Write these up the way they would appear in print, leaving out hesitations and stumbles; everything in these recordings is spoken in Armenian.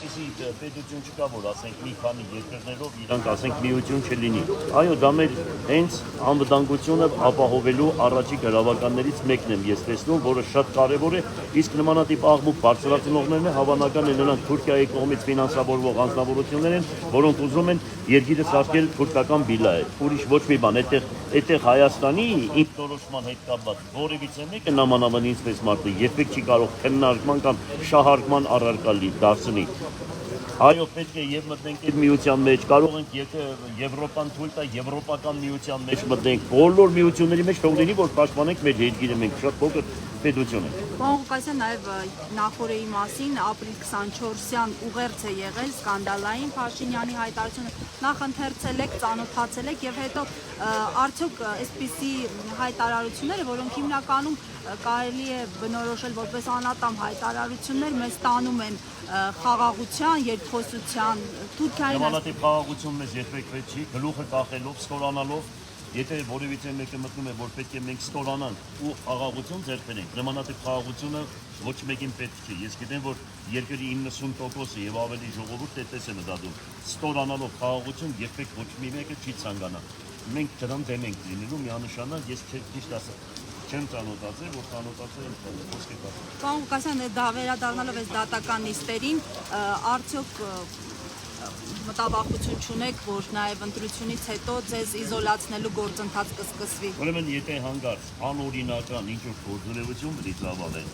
այդպիսի պետություն չկա, որ ասենք մի քանի երկրներով իրանք ասենք միություն չլինի։ Այո, դա մեր հենց անվտանգությունը ապահովելու առաջի գրավականներից մեկն եմ ես տեսնում, որը շատ կարևոր է, իսկ նմանատիպ աղմուկ բարձրացնողներն հավանական է նրանք Թուրքիայի կողմից ֆինանսավորվող անձնավորություններ են, որոնք ուզում են երկիրը սարքել թուրքական բիլայ։ Ուրիշ ոչ մի բան, այդտեղ Հայաստանի ինքնորոշման հետ կապված որևիցե մեկը նամանավան ինձ մարդը երբեք չի կարող քննարկման կամ շահարկման առարկա դարձնի։ Այո, պետք է եւ մտնենք այդ միության մեջ, կարող ենք Եվրոպան թույլ տա եվրոպական միության մեջ մտնենք, բոլոր միությունների մեջ թող լինի, որ պաշտպանենք մեր երկիրը, մենք շատ փոքր պետություն ենք։ Պարոն Ղուկասյան, նաև նախորդի մասին ապրիլ 24-յան ուղերձ է եղել սկանդալային Փաշինյանի հայտարարությունը, նախ ընթերցել եք, ծանոթացել եք եւ հետո արդյոք այսպիսի հայտարարությունները, որոնք հիմնականում կարելի է բնորոշել որպես անատամ հայտարարություններ, մեզ տանում են խաղաղության, երկխոսության, Թուրքիայի նմանատիպ խաղաղություն մեզ երբեք պետք չի, գլուխը կախելով, ստորանալով, եթե որևիցե մեկը մտնում է, որ պետք է մենք ստորանանք ու խաղաղություն ձեռք բերենք, նմանատիպ խաղաղությունը ոչ մեկին պետք չի։ Ես գիտեմ, որ երկրի 90%-ը եւ ավելի ժողովուրդ այդպես է մտածում։ Ստորանալով խաղաղություն երբեք ոչ մի մեկը չի ցանկանա։ Մենք դրան դեմ ենք լինելու միանշանակ, ես ճիշտ ասեմ չեմ ծանոթացել, որ ծանոթացել եմ խոսքի բառը։ Պարոն Ղուկասյան, դա վերադառնալով այս դատական նիստերին, արդյոք մտավախություն չունեք, որ նաև ընտրությունից հետո ձեզ իզոլացնելու գործընթաց կսկսվի։ Ուրեմն եթե հանգարց անօրինական ինչ-որ գործունեություն պետք է ծավալեն,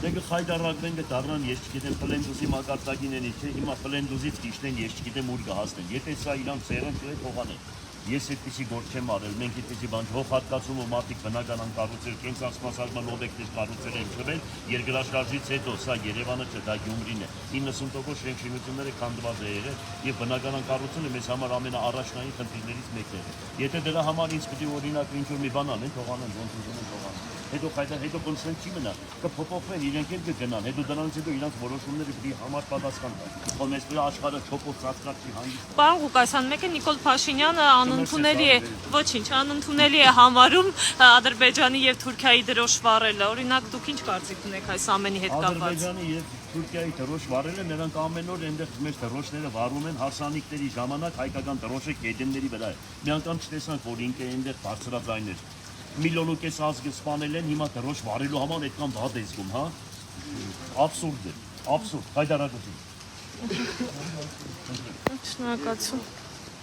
դե խայտարակվեն կդառնան, ես չգիտեմ Պլենդուզի մակարդակին չէ, հիմա Պլենդուզից կիջնեն, ես չգիտեմ ուր կհասնեն։ Եթե սա իրանք ծերեն չէ, թողանեն։ Ես այդպիսի գործ չեմ արել, մենք այդպիսի բան հող հատկացում ու մարդիկ բնական անկառուցել, կենսասպասարկման օբյեկտներ կառուցել են տվել, երկրաշարժից հետո սա Երևանը չէ, դա Գյումրին է։ 90% շենքշինությունները քանդված է եղել եւ բնական անկառուցությունը մեզ համար ամենաառաջնային խնդիրներից մեկն է։ Եթե դրա համար ինձ պետք է օրինակ ինչ-որ մի բան անեն, թողանեն, ոնց ուզում են թողանեն։ Հետո կոնսենս չի մնա, կփոփոխվեն, իրենք էլ կգնան, հետո դրանից հետո իրանք որոշումները պետք է համար պատասխան տան։ Ո՞վ մեզ վրա աշխարհը չոփով ծածկած չի հանգիստ։ Պարոն Ղուկասյան, մեկը Նիկոլ Փաշինյանը անընդունելի է, ոչինչ, անընդունելի է համարում Ադրբեջանի եւ Թուրքիայի դրոշ վառելը։ Օրինակ, դուք ինչ կարծիք ունեք այս ամենի հետ կապված։ Ադրբեջանի եւ Թուրքիայի դրոշ վառելը, նրանք ամեն օր այնտեղ մեր դրոշները վառում են հարսանիքների ժամանակ հայկական դրոշը կեդենների վրա է։ Մի անգամ չտեսանք, որ ինքը այնտեղ բարձրաձայներ միլիոն ու կես ազգը սպանել են, հիմա դրոշ վառելու համար այդքան վատ է զգում, հա։ Աբսուրդ է, աբսուրդ, հայտարարություն։ Շնորհակալություն։